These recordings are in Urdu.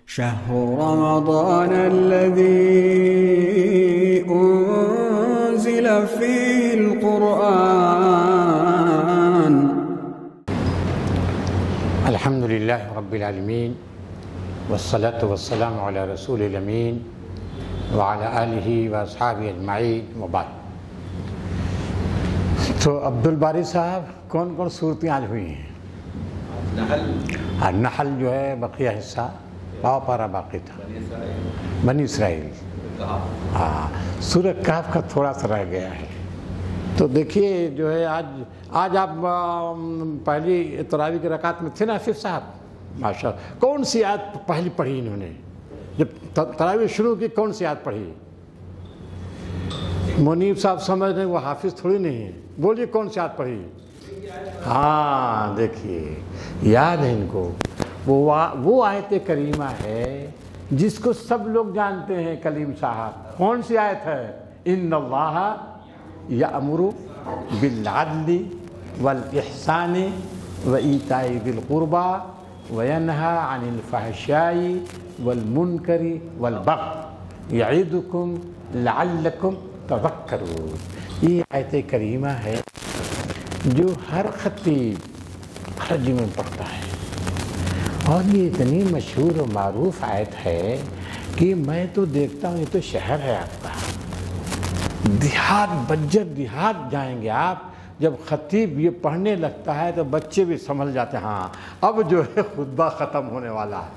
شهر رمضان الذي أنزل فيه القرآن. الحمد لله رب العالمين والصلاة والسلام على رسول الأمين وعلى آله وأصحابه أجمعين وبعد. تو عبدالباری صاحب کون کون صورتیں آج ہوئی ہیں؟ نحل جو ہے بقیہ حصہ پاؤ پارا باقی تھا، بنی اسرائیل. ہاں، سورہ کہف کا تھوڑا سا رہ گیا ہے. تو دیکھیے جو ہے آج آپ پہلی تراویح کی رکعت میں تھے نا حفیظ صاحب، ماشاء اللہ. کون سی آیت پہلی پڑھی انہوں نے جب تراویح شروع کی؟ کون سی آیت پڑھی؟ منیب صاحب سمجھ رہے ہیں وہ حافظ تھوڑی نہیں ہے، بولیے کون سی آیت پڑھی؟ ہاں دیکھیے یاد ہے ان کو. وہ آیت کریمہ ہے جس کو سب لوگ جانتے ہیں. کلیم صاحب کون سی آیت ہے؟ ان اللہ یأمر بالعدل والاحسان وایتاء ذی القربى وینہی عن الفحشاء والمنکر والبغی یعظکم لعلکم تذکرون. یہ آیت کریمہ ہے جو ہر خطیب ہر جمعے میں پڑھتا ہے، اور یہ اتنی مشہور و معروف آیت ہے کہ میں تو دیکھتا ہوں یہ تو شہر ہے آپ کا، دیہات بجر دیہات جائیں گے آپ، جب خطیب یہ پڑھنے لگتا ہے تو بچے بھی سنبھل جاتے ہیں ہاں اب جو ہے خطبہ ختم ہونے والا ہے.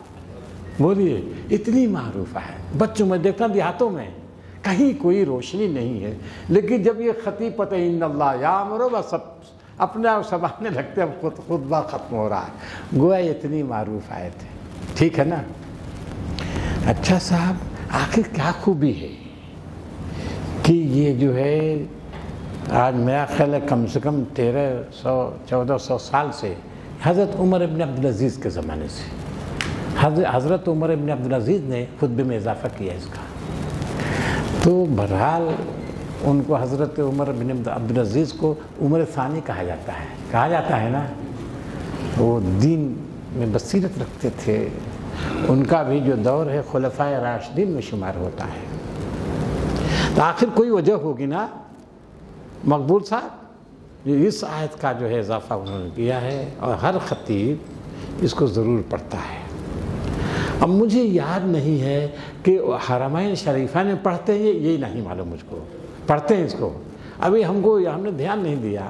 بولیے اتنی معروف ہے. بچوں میں دیکھتا ہوں دیہاتوں میں کہیں کوئی روشنی نہیں ہے، لیکن جب یہ خطیب پتہ ان اللہ یامر بس اپنے آپ سنبھالنے لگتے اب خطبہ ختم ہو رہا ہے. گویا اتنی معروف آیت ہے. ٹھیک ہے نا؟ اچھا صاحب، آخر کیا خوبی ہے کہ یہ جو ہے آج میرا خیال ہے کم سے کم 1300-1400 سال سے حضرت عمر ابن عبدالعزیز کے زمانے سے حضرت عمر ابن عبدالعزیز نے خطبے میں اضافہ کیا اس کا. تو بہرحال ان کو حضرت عمر بن عبدالعزیز کو عمر ثانی کہا جاتا ہے نا. وہ دین میں بصیرت رکھتے تھے. ان کا بھی جو دور ہے خلفائے راشدین میں شمار ہوتا ہے. تو آخر کوئی وجہ ہوگی نا مقبول صاحب. اس آیت کا جو ہے اضافہ انہوں نے کیا ہے اور ہر خطیب اس کو ضرور پڑھتا ہے. اب مجھے یاد نہیں ہے کہ حرمین شریفین میں پڑھتے ہیں، یہی نہیں معلوم مجھ کو. پڑھتے ہیں اس کو، ابھی ہم نے دھیان نہیں دیا.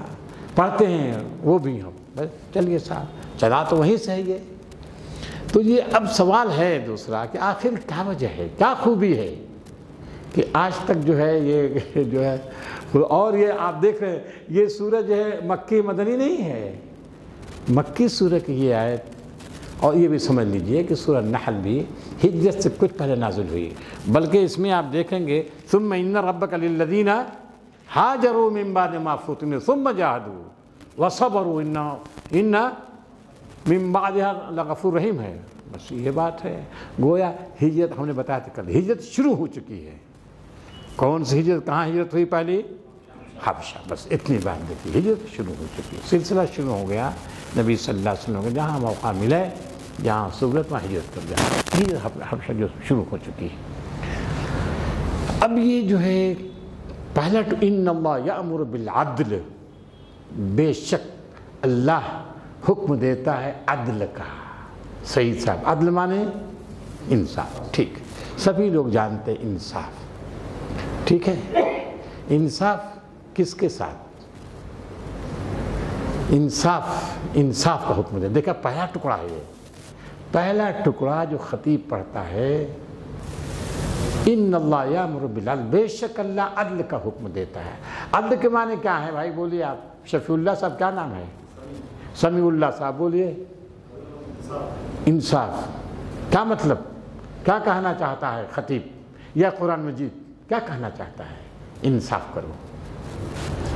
پڑھتے ہیں وہ بھی ہم. بس چلیے صاحب، چلا تو وہیں سے ہے یہ. تو یہ اب سوال ہے دوسرا کہ آخر کیا وجہ ہے، کیا خوبی ہے کہ آج تک جو ہے یہ جو ہے. اور یہ آپ دیکھ رہے ہیں یہ سورہ جو ہے مکی مدنی نہیں ہے، مکی سورہ کی یہ آیت. اور یہ بھی سمجھ لیجئے کہ سورہ نحل بھی ہجرت سے کچھ پہلے نازل ہوئی، بلکہ اس میں آپ دیکھیں گے ثم ان ربک للذین ہاجروا من بعد ما فتنوا ثم جاہدوا وصبروا ان من بعدها لغفور رحیم ہے. بس یہ بات ہے. گویا ہجرت ہم نے بتایا تھا کل، ہجرت شروع ہو چکی ہے. کون سی ہجرت؟ کہاں ہجرت ہوئی پہلی؟ حبشہ. بس اتنی بات دیکھیے، ہجرت شروع ہو چکی ہے. سلسلہ شروع ہو گیا. نبی صلی اللہ علیہ وسلم کو جہاں موقع ملے، جہاں سہولت وہاں ہجرت کر جائے. ہجرت حبشہ جو شروع ہو چکی ہے. اب یہ جو ہے پہلا تو ان اللہ یأمر بالعدل، بے شک اللہ حکم دیتا ہے عدل کا. صحیح صاحب، عدل مانے انصاف. ٹھیک، سبھی لوگ جانتے ہیں انصاف. ٹھیک ہے، انصاف کس کے ساتھ؟ انصاف کا حکم دے. دیکھا پہلا ٹکڑا ہے یہ، پہلا ٹکڑا جو خطیب پڑھتا ہے ان اللہ یامر بالعدل، بے شک اللہ عدل کا حکم دیتا ہے. عدل کے معنی کیا ہے بھائی؟ بولیے آپ. شفیع اللہ صاحب کیا نام ہے؟ سمیع اللہ صاحب بولیے. انصاف کیا مطلب؟ کیا کہنا چاہتا ہے خطیب یا قرآن مجید کیا کہنا چاہتا ہے؟ انصاف کرو.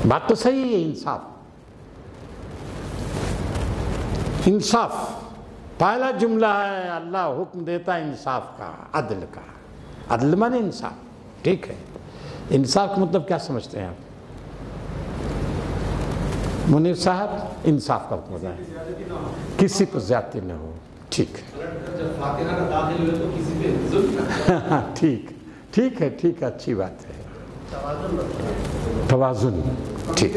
بات تو صحیح ہے. انصاف پہلا جملہ ہے. اللہ حکم دیتا ہے انصاف کا، عدل کا. عدل مانے انصاف. ٹھیک ہے، انصاف کا مطلب کیا سمجھتے ہیں آپ؟ منیر صاحب، انصاف کا حکم ہے کسی کو زیادتی نہ ہو. ٹھیک جب فاتحہ نہ داخل ہوئے تو کسی پہ ظلم ہے ٹھیک ہے اچھی بات ہے. توازن ٹھیک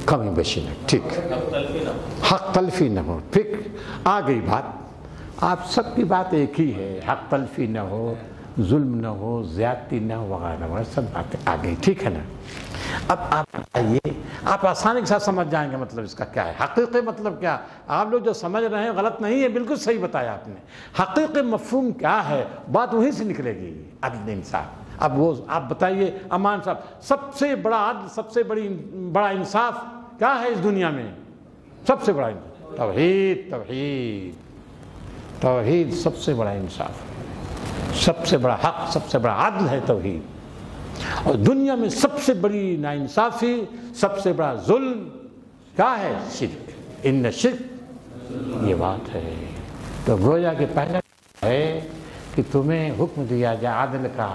کمی بیشی نہ ٹھیک حق تلفی نہ ہو. پھر آ گئی بات آپ سب کی بات ایک ہی ہے حق تلفی نہ ہو ظلم نہ ہو زیادتی نہ ہو وغیرہ وغیرہ سب باتیں آ گئی ٹھیک ہے نا. اب آپ بتائیے آپ آسانی کے ساتھ سمجھ جائیں گے مطلب اس کا کیا ہے. حقیقی مطلب کیا آپ لوگ جو سمجھ رہے ہیں غلط نہیں ہے بالکل صحیح بتایا آپ نے. حقیقی مفہوم کیا ہے بات وہیں سے نکلے گی عدل انصاف. اب وہ آپ بتائیے امان صاحب سب سے بڑا عدل سب سے بڑا انصاف کیا ہے اس دنیا میں؟ سب سے بڑا توحید سب سے بڑا انصاف سب سے بڑا حق سب سے بڑا عدل ہے توحید. اور دنیا میں سب سے بڑی ناانصافی سب سے بڑا ظلم کیا ہے؟ شرک. ان شرک یہ بات ہے. تو گویا کہ پہلا ہے کہ تمہیں حکم دیا جائے عدل کا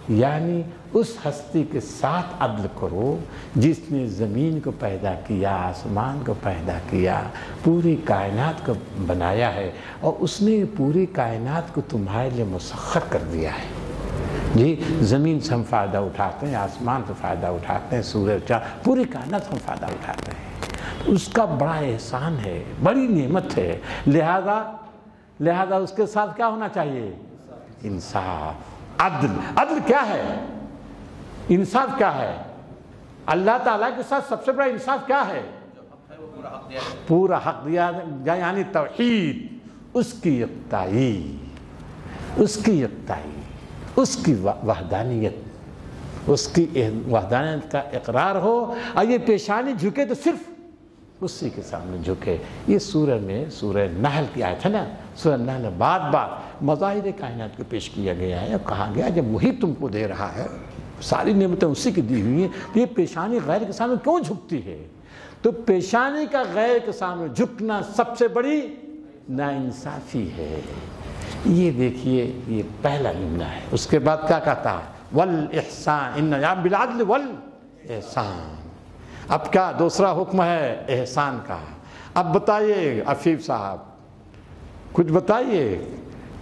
یعنی اس ہستی کے ساتھ عدل کرو جس نے زمین کو پیدا کیا آسمان کو پیدا کیا پوری کائنات کو بنایا ہے اور اس نے پوری کائنات کو تمہارے لیے مسخر کر دیا ہے. جی زمین سے ہم فائدہ اٹھاتے ہیں آسمان سے فائدہ اٹھاتے ہیں سورج چاند پوری کائنات سے ہم فائدہ اٹھاتے ہیں. اس کا بڑا احسان ہے بڑی نعمت ہے. لہذا اس کے ساتھ کیا ہونا چاہیے؟ انصاف عدل کیا ہے؟ انصاف کیا ہے؟ اللہ تعالیٰ کے ساتھ سب سے بڑا انصاف کیا ہے؟ پورا حق دیا یعنی توحید اس کی یکتائی اس کی وحدانیت اس کی وحدانیت کا اقرار ہو اور یہ پیشانی جھکے تو صرف اسی کے سامنے جھکے. یہ سورہ نحل کی آیت ہے نا. سورہ نحل میں بات مظاہر کائنات کو پیش کیا گیا ہے اور کہا گیا جب وہی تم کو دے رہا ہے ساری نعمتیں اسی کی دی ہوئی ہیں تو یہ پیشانی غیر کے سامنے کیوں جھکتی ہے؟ تو پیشانی کا غیر کے سامنے جھکنا سب سے بڑی ناانصافی ہے. یہ دیکھیے یہ پہلا جملہ ہے. اس کے بعد کیا کہتا ہے؟ والاحسان ان بالعدل والاحسان. اب کیا دوسرا حکم ہے احسان کا. اب بتائیے عفیف صاحب کچھ بتائیے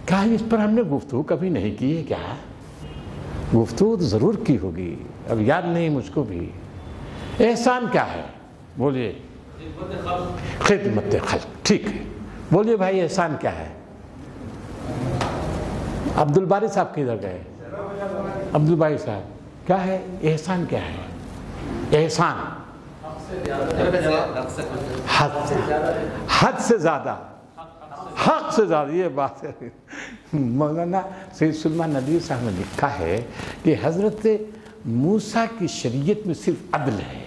کیا اس پر ہم نے گفتگو کبھی نہیں کی ہے کیا؟ گفتگو تو ضرور کی ہوگی اب یاد نہیں مجھ کو بھی. احسان کیا ہے بولیے؟ خدمت خلق. ٹھیک ہے بولیے بھائی احسان کیا ہے؟ عبد الباری صاحب کدھر گئے؟ عبد الباری صاحب کیا ہے احسان کیا ہے؟ احسان حد سے زیادہ حق سے زیادہ یہ بات ہے. مولانا سید سلیمان ندوی صاحب نے لکھا ہے کہ حضرت موسیٰ کی شریعت میں صرف عدل ہے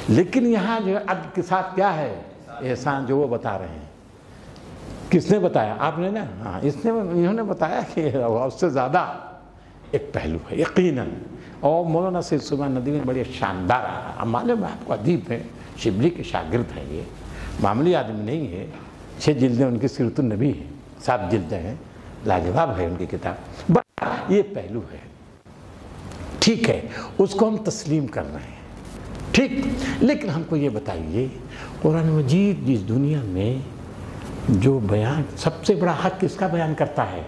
لیکن یہاں جو عدل کے ساتھ کیا ہے؟ احسان جو وہ بتا رہے ہیں. کس نے بتایا؟ آپ نے نا. ہاں انہوں نے بتایا کہ اس سے زیادہ ایک پہلو ہے یقیناً. اور مولانا سید سلیمان ندوی بڑے شاندار معلوم ہے آپ کو ادیب ہے شبلی کے شاگرد ہیں. یہ معمولی آدمی نہیں ہے. 6 جلدیں ان کی سیرت النبی ہیں 7 جلدیں ہیں لاجواب ہے ان کی کتاب. بس یہ پہلو ہے ٹھیک ہے اس کو ہم تسلیم کر رہے ہیں ٹھیک. لیکن ہم کو یہ بتائیے قرآن مجید جس دنیا میں جو بیان سب سے بڑا حق کس کا بیان کرتا ہے؟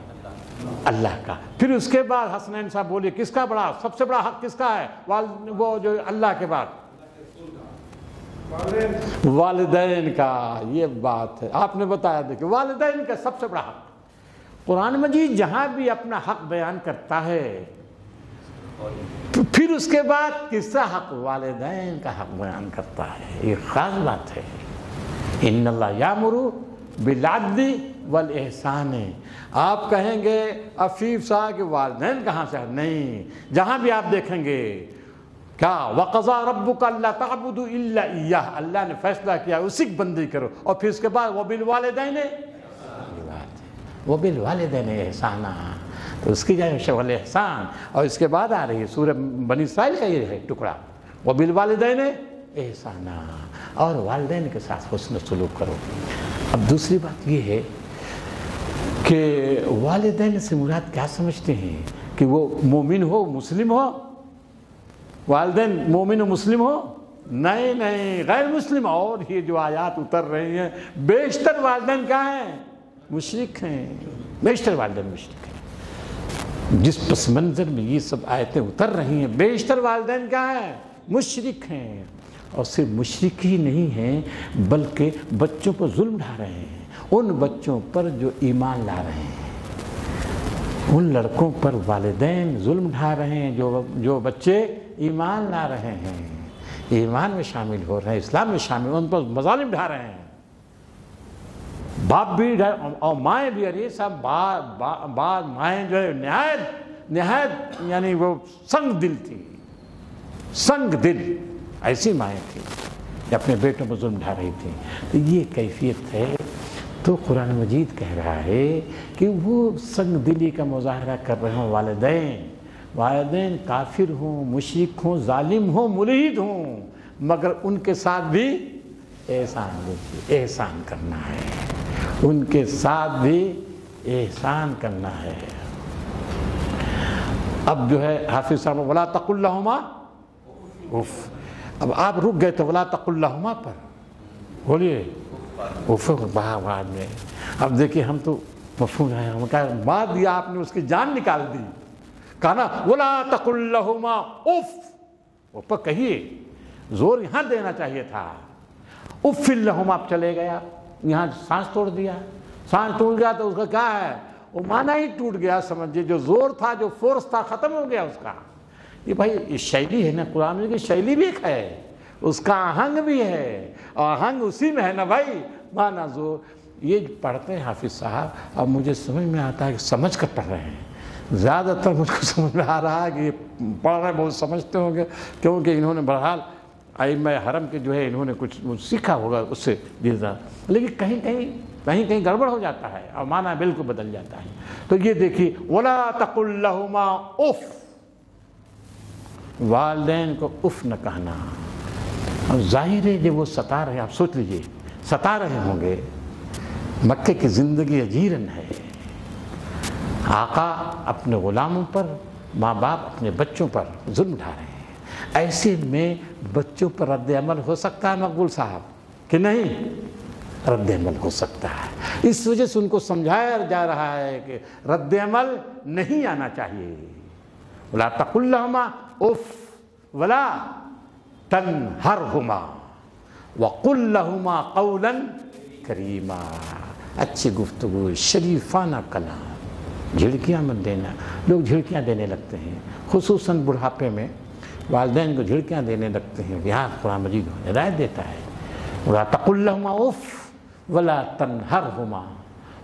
اللہ کا. پھر اس کے بعد حسنین صاحب بولیے کس کا بڑا سب سے بڑا حق کس کا ہے؟ وہ جو اللہ کے بعد والدین کا. یہ بات ہے آپ نے بتایا. دیکھیں والدین کا سب سے بڑا حق. قرآن مجید جہاں بھی اپنا حق بیان کرتا ہے پھر اس کے بعد کس کا حق؟ والدین کا حق بیان کرتا ہے. یہ خاص بات ہے. ان اللہ یامر بالعدل والاحسان. آپ کہیں گے عفیف صاحب کے والدین کہاں سے؟ نہیں. جہاں بھی آپ دیکھیں گے کیا وَقَضَىٰ رَبُّكَ أَلَّا تَعْبُدُوا إِلَّا إِيَّاهُ. اللہ نے فیصلہ کیا اسی کی بندگی کرو. اور پھر اس کے بعد وَبِالْوَالِدَيْنِ وَبِالْوَالِدَيْنِ احسانا. تو اس کی جائے شغل احسان. اور اس کے بعد آ رہی ہے سورہ بنی اسرائیل کا یہ ہے ٹکڑا وَبِالْوَالِدَيْنِ احسانا. اور والدین کے ساتھ حسن سلوک کرو. اب دوسری بات یہ ہے کہ والدین سے مراد کیا سمجھتے ہیں کہ وہ مومن ہو مسلم ہو؟ والدین مومن و مسلم ہو نہیں نہیں غیر مسلم، اور یہ جو آیات اتر رہی ہیں بیشتر والدین کیا ہیں؟ مشرک ہیں، بیشتر والدین مشرک ہیں۔ جس پس منظر میں یہ سب آیتیں اتر رہی ہیں بیشتر والدین کیا ہیں؟ مشرک ہیں، اور صرف مشرک ہی نہیں ہیں بلکہ بچوں پر ظلم ڈھا رہے ہیں، ان بچوں پر جو ایمان لا رہے ہیں، ان لڑکوں پر والدین ظلم ڈھا رہے ہیں جو بچے ایمان لا رہے ہیں، ایمان میں شامل ہو رہے ہیں، اسلام میں شامل، ان پر مظالم ڈھا رہے ہیں، باپ بھی اور مائیں بھی۔ ارے صاحب بعض مائیں جو ہے نہایت یعنی وہ سنگ دل تھی، سنگ دل ایسی مائیں تھی جو اپنے بیٹوں پر ظلم ڈھا رہی تھی۔ تو یہ کیفیت ہے، تو قرآن مجید کہہ رہا ہے کہ وہ سنگ دلی کا مظاہرہ کر رہے ہوں والدین کافر ہوں، مشرک ہوں، ظالم ہوں، ملحد ہوں، مگر ان کے ساتھ بھی احسان کرنا ہے، ان کے ساتھ بھی احسان کرنا ہے۔ اب جو ہے حافظ صاحب وَلَا تَقُلْ لَهُمَا اف، اب آپ رک گئے تو وَلَا تَقُلْ لَهُمَا پر بولیے اف بعد میں۔ اب دیکھیے ہم تو مفہوم ہے، ہم کہا بعد دیا آپ نے اس کی جان نکال دی، کہا نا وَلَا تَقُلْ لَهُمَا اف، وہ پر کہیے، زور یہاں دینا چاہیے تھا، اف لہما آپ چلے گیا، یہاں سانس توڑ دیا، سانس ٹوٹ گیا تو اس کا کیا ہے؟ وہ معنی ہی ٹوٹ گیا، سمجھئے جو زور تھا، جو فورس تھا، ختم ہو گیا اس کا۔ یہ بھائی یہ شیلی ہے نا، قرآن کی شیلی بھی ایک ہے، اس کا آہنگ بھی ہے، اور آہنگ اسی میں ہے نا بھائی، معنی زور۔ یہ پڑھتے ہیں حافظ صاحب، اب مجھے سمجھ میں آتا ہے کہ سمجھ کر پڑھ رہے ہیں، زیادہ تر مجھ کو سمجھ میں آ رہا ہے کہ یہ پڑھ رہے بہت سمجھتے ہوں گے، کیونکہ انہوں نے بہرحال ائمہ حرم کے جو ہے انہوں نے کچھ سیکھا ہوگا اس سے جیسا، لیکن کہیں گڑبڑ ہو جاتا ہے اور معنی بالکل بدل جاتا ہے۔ تو یہ دیکھیے وَلَا تَقُلْ لَهُمَا اف، والدین کو اف نہ کہنا۔ اور ظاہر ہے جب وہ ستا رہے، آپ سوچ لیجئے ستا رہے ہوں گے، مکے کی زندگی اجیرن ہے، آقا اپنے غلاموں پر، ماں باپ اپنے بچوں پر ظلم ڈھا رہے ہیں، ایسے میں بچوں پر رد عمل ہو سکتا ہے مقبول صاحب کہ نہیں؟ رد عمل ہو سکتا ہے، اس وجہ سے ان کو سمجھایا جا رہا ہے کہ رد عمل نہیں آنا چاہیے۔ وَلَا تَقُلْ لَهُمَا اف وَلَا تَنْهَرْهُمَا وَقُلْ لَهُمَا قَوْلًا كَرِيمًا، اچھی گفتگو، شریفانہ کلام، جھڑکیاں مت دینا۔ لوگ جھڑکیاں دینے لگتے ہیں، خصوصاً بڑھاپے میں والدین کو جھڑکیاں دینے لگتے ہیں، یہاں قرآن مجید ہدایت دیتا ہے وَلَا تَقُلْ لَهُمَا اف وَلَا تَنْهَرْهُمَا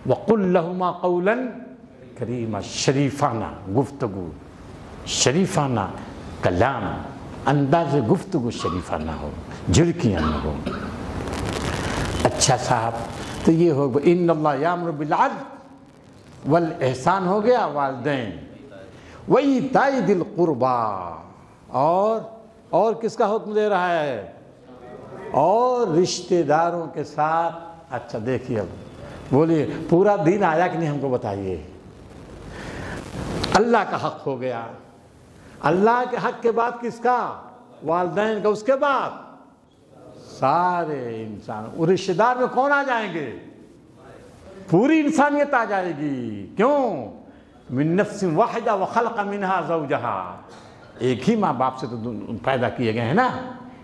وَقُلْ لَهُمَا قَوْلًا كَرِيمًا، شریفانہ گفتگو، شریفانہ کلام، انداز گفتگو شریفانہ ہو، جھڑکیاں نہ ہو۔ اچھا صاحب، تو یہ ہو گیا ان اللہ یامر بالعدل والاحسان، ہو گیا والدین، وایتاء ذی القربیٰ، اور کس کا حکم دے رہا ہے؟ اور رشتہ داروں کے ساتھ۔ اچھا دیکھیے اب بولیے پورا دین آیا کہ نہیں ہم کو بتائیے۔ اللہ کا حق ہو گیا، اللہ کے حق کے بعد کس کا؟ والدین کا، اس کے بعد سارے انسان۔ اور رشتہ دار میں کون آ جائیں گے؟ پوری انسانیت آ جائے گی۔ کیوں؟ من نفس واحدہ وخلق منہا زوجہا، ایک ہی ماں باپ سے تو پیدا کیے گئے ہیں نا۔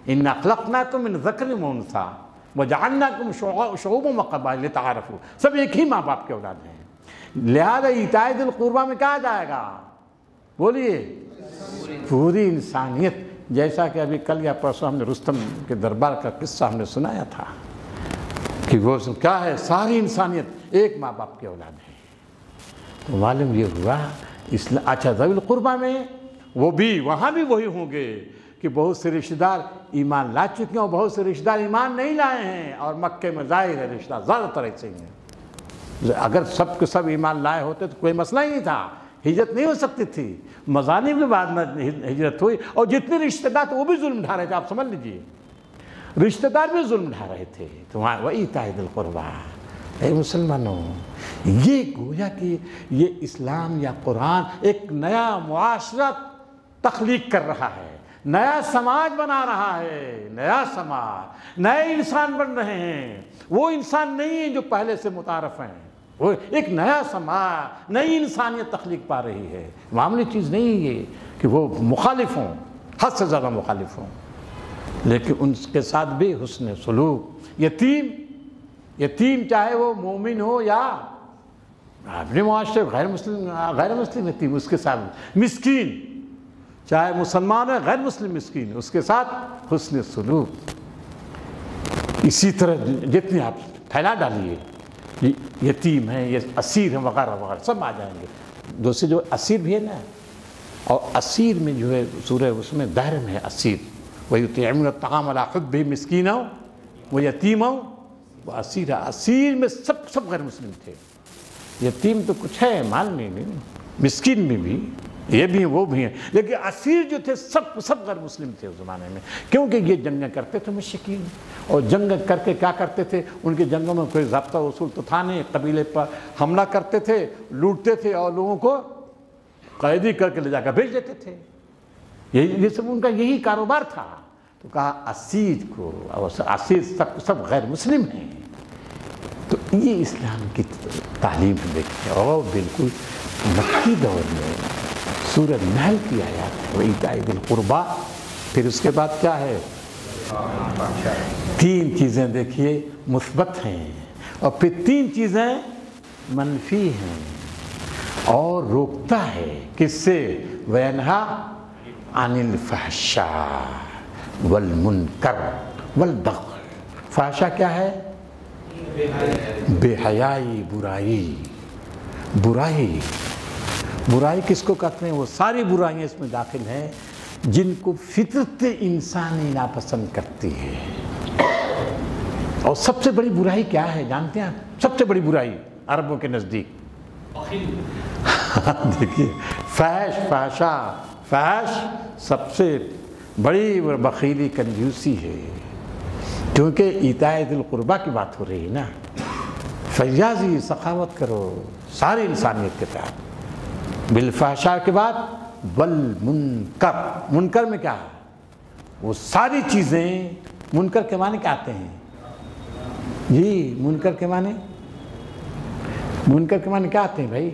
انا خلقناکم من ذکر و انثیٰ وجعلناکم شعوبا وقبائل لتعارفوا، سب ایک ہی ماں باپ کے اولاد ہیں۔ لہذا ایتاء ذی القربیٰ میں کہا جائے گا؟ بولیے پوری انسانیت، جیسا کہ ابھی کل یا پرسوں ہم نے رستم کے دربار کا قصہ ہم نے سنایا تھا کہ وہ کیا ہے، ساری انسانیت ایک ماں باپ کے اولاد ہے۔ تو معلوم یہ ہوا اچھا ذوی القربیٰ میں وہ بھی، وہاں بھی وہی ہوں گے کہ بہت سے رشتہ دار ایمان لا چکے ہیں اور بہت سے رشتہ دار ایمان نہیں لائے ہیں، اور مکے میں ظاہر ہے رشتہ دار زیادہ تر ایسے ہی ہیں۔ اگر سب کے سب ایمان لائے ہوتے تو کوئی مسئلہ ہی نہیں تھا، ہجرت نہیں ہو سکتی تھی، مظالم کے بعد میں ہجرت ہوئی، اور جتنے رشتہ دار تھے وہ بھی ظلم ڈھا رہے تھے، آپ سمجھ لیجئے رشتہ دار بھی ظلم ڈھا رہے تھے۔ تو وہاں وایتاء ذی القربیٰ، اے مسلمانوں، یہ گویا کہ یہ اسلام یا قرآن ایک نیا معاشرہ تخلیق کر رہا ہے، نیا سماج بنا رہا ہے، نیا سماج، نئے انسان بن رہے ہیں، وہ انسان نہیں ہیں جو پہلے سے متعارف ہیں، وہ ایک نیا سماج، نئی انسانیت تخلیق پا رہی ہے۔ معمولی چیز نہیں ہے کہ وہ مخالف ہوں، حد سے زیادہ مخالف ہوں، لیکن ان کے ساتھ بھی حسن سلوک۔ یتیم چاہے وہ مومن ہو یا اپنے معاشرے غیر مسلم یتیم، اس کے ساتھ مسکین، چاہے مسلمان ہے غیر مسلم مسکین، اس کے ساتھ حسن سلوک۔ اسی طرح جتنے آپ پھیلا ڈالیے، یتیم ہیں، یہ اسیر ہیں وغیرہ وغیرہ سب آ جائیں گے۔ دوسرے جو اسیر بھی ہے نا، اور اسیر میں جو ہے سورہ اس میں دائرے میں ہے اسیر، وَيُطْعِمُونَ الطَّعَامَ عَلَىٰ حُبِّهِ مِسْكِينًا وَيَتِيمًا وَأَسِيرًا۔ اسیر میں سب غیر مسلم تھے، یتیم تو کچھ ہے مال نہیں، مسکین میں بھی یہ بھی ہیں وہ بھی ہیں، لیکن اسیر جو تھے سب غیر مسلم تھے اس زمانے میں، کیونکہ یہ جنگیں کرتے تھے مشرکین، اور جنگ کر کے کیا کرتے تھے، ان کی جنگوں میں کوئی ضابطہ اصول تو تھا نہیں، قبیلے پر حملہ کرتے تھے، لوٹتے تھے اور لوگوں کو قیدی کر کے لے جا کر بھیج دیتے تھے، یہ سب ان کا یہی کاروبار تھا۔ تو کہا اسیر کو، اسیر سب غیر مسلم ہیں۔ تو یہ اسلام کی تعلیم دیکھیں، اور بالکل مکی دور میں سورہ نحل کی آیات ہے، وَإِيتَاءِ ذِي الْقُرْبَىٰ، پھر اس کے بعد کیا ہے، 3 چیزیں دیکھیے مثبت ہیں، اور پھر 3 چیزیں منفی ہیں، اور روکتا ہے کس سے، وَيَنْهَىٰ عَنِ الْفَحْشَاءِ وَالْمُنْكَرِ وَالْبَغْيِ۔ فحشا کیا ہے، بے حیائی، برائی کس کو کہتے ہیں، وہ ساری برائیاں اس میں داخل ہیں جن کو فطرت انسانی ناپسند کرتی ہے۔ اور سب سے بڑی برائی کیا ہے جانتے ہیں آپ، سب سے بڑی برائی عربوں کے نزدیک دیکھیے فحش سب سے بڑی بخیلی کنجوسی ہے، کیونکہ ایتاء ذی القربیٰ کی بات ہو رہی ہے نا، فیاضی سخاوت کرو ساری انسانیت کے تحت۔ بالفحشاء کے بعد والمنکر، منکر میں کیا ہے، وہ ساری چیزیں، منکر کے معنی کیا آتے ہیں جی، منکر کے معنی کیا آتے ہیں بھائی،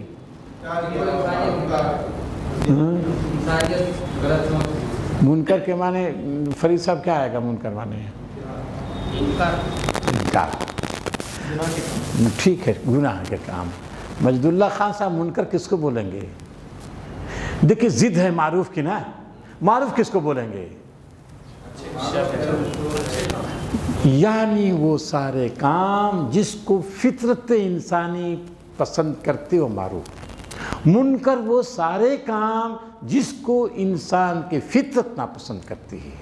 منکر کے معنی فرید صاحب کیا آئے گا، منکر معنی انکار، ٹھیک ہے، گناہ کے کام۔ مجد اللہ خان صاحب منکر کس کو بولیں گے، دیکھیں ضد ہے معروف کی نا، معروف کس کو بولیں گے، یعنی وہ سارے کام جس کو فطرت انسانی پسند کرتے ہو معروف، منکر وہ سارے کام جس کو انسان کی فطرت ناپسند کرتی ہے۔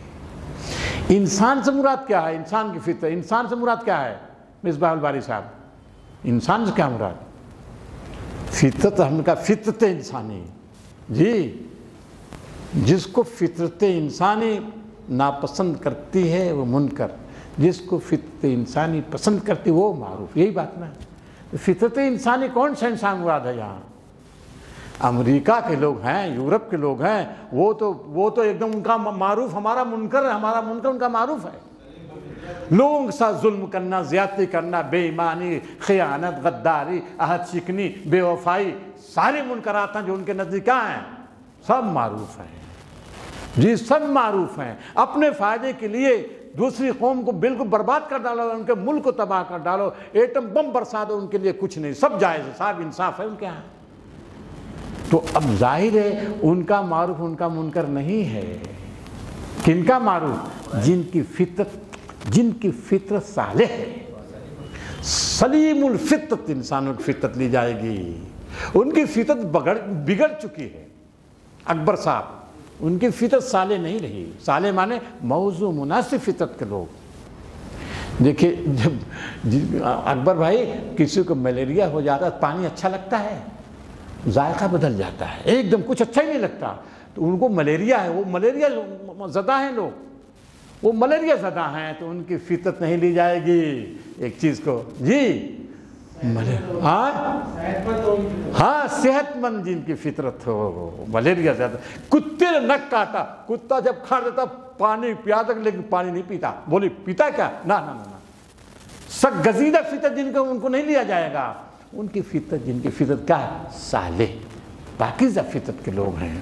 انسان سے مراد کیا ہے، انسان کی فطرت، انسان سے مراد کیا ہے مصباح الباری صاحب، انسان سے کیا مراد، فطرت، ہم نے کہا فطرت انسانی جی، جس کو فطرت انسانی ناپسند کرتی ہے وہ منکر، جس کو فطرت انسانی پسند کرتی وہ معروف، یہی بات نا۔ فطرت انسانی کون سا انسان مراد ہے یہاں، امریکہ کے لوگ ہیں، یورپ کے لوگ ہیں، وہ تو ایک دم ان کا معروف ہمارا منکر ہے، ہمارا منکر ان کا معروف ہے۔ لوگوں کے ساتھ ظلم کرنا، زیادتی کرنا، بے ایمانی، خیانت، غداری، عہد شکنی، بے وفائی، سارے منکرات ہیں جو ان کے نزدیک ہیں، سب معروف ہیں جی، سب معروف ہیں۔ اپنے فائدے کے لیے دوسری قوم کو بالکل برباد کر ڈالو، ان کے ملک کو تباہ کر ڈالو، ایٹم بم برسا دو، ان کے لیے کچھ نہیں، سب جائز ہے، صاحب انصاف ہے ان کے یہاں۔ تو اب ظاہر ہے ان کا معروف ان کا منکر نہیں ہے، کن کا معروف، جن کی فطرت صالح ہے، سلیم الفطرت، انسانوں کی فطرت لی جائے گی، ان کی فطرت بگڑ چکی ہے۔ اکبر صاحب ان کی فطرت صالح نہیں رہی، صالح مانے موضوع مناسب فطرت کے لوگ۔ دیکھیں جب اکبر بھائی کسی کو ملیریا ہو جاتا ہے، پانی اچھا لگتا ہے، ذائقہ بدل جاتا ہے، ایک دم کچھ اچھا ہی نہیں لگتا، تو ان کو ملیریا ہے، وہ ملیریا زدہ ہیں لوگ، وہ ملیریا زدہ ہیں، تو ان کی فطرت نہیں لی جائے گی ایک چیز کو جی، ہاں صحت مند جن کی فطرت ہو، ملیریا زیادہ، کتے نے نک کاٹا، کتا جب کھا دیتا پانی پیا تک لیکن پانی نہیں پیتا، بولی پیتا کیا؟ نہ سک گزیدہ فطرت جن کو ان کو نہیں لیا جائے گا، ان کی فطرت جن کی فطرت کیا ہے؟ صالح پاکیزہ فطرت کے لوگ ہیں۔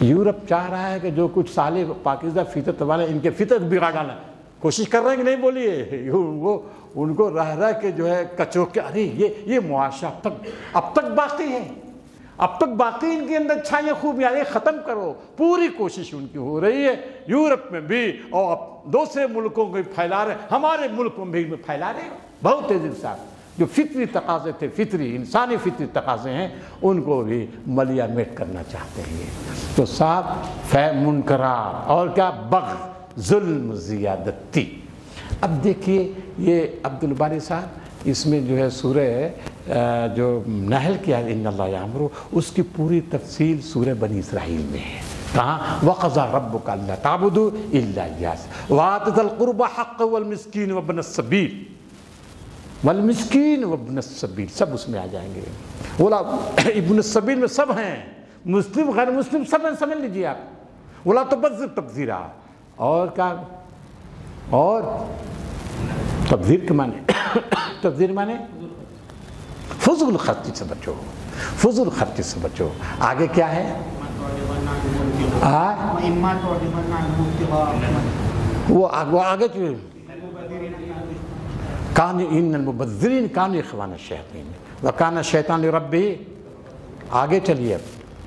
یورپ چاہ رہا ہے کہ جو کچھ صالح پاکیزہ فطرت والے ان کے فطرت بگاڑ ڈالا، کوشش کر رہے ہیں کہ نہیں بولیے، وہ ان کو رہ کے جو ہے کچوک کے، ارے یہ معاشرہ اب تک باقی ہے، اب تک باقی ان کے اندر اچھائیاں خوبیاں، یہ ختم کرو، پوری کوشش ان کی ہو رہی ہے یورپ میں بھی، اور دوسرے ملکوں کو بھی پھیلا رہے، ہمارے ملک میں بھی پھیلا رہے بہت تیزی سے۔ جو فطری تقاضے تھے، فطری انسانی فطری تقاضے ہیں، ان کو بھی ملیا میٹ کرنا چاہتے ہیں۔ تو صاحب منکرات اور کیا؟ بغض، ظلم، زیادتی۔ اب دیکھیے یہ عبد الباری صاحب اس میں جو ہے سورہ جو نحل کی ہے ان اللہ یامر، اس کی پوری تفصیل سورہ بنی اسرائیل میں ہے۔ کہاں؟ وَقَضَىٰ رَبُّكَ أَلَّا تَعْبُدُوا إِلَّا إِيَّاهُ وَآتِ ذَا الْقُرْبَىٰ حَقَّهُ وَالْمِسْكِينِ وَابْنَ السَّبِيلِ، والمسکین وابن السبیل سب اس میں آ جائیں گے۔ بولا ابن السبیل میں سب ہیں، مسلم غیر مسلم سب ہیں، سمجھ لیجیے آپ۔ بولا تبذر تبذیرہ، اور کیا؟ اور تبذیر کے معنی تبذیر معنی فضول خرچی سے بچو، فضول خرچی سے بچو۔ آگے کیا ہے؟ وہ آگے جو کان ان المبذرین کانوا اخوان الشیاطین وکان الشیطان لربہ۔ آگے چلیے،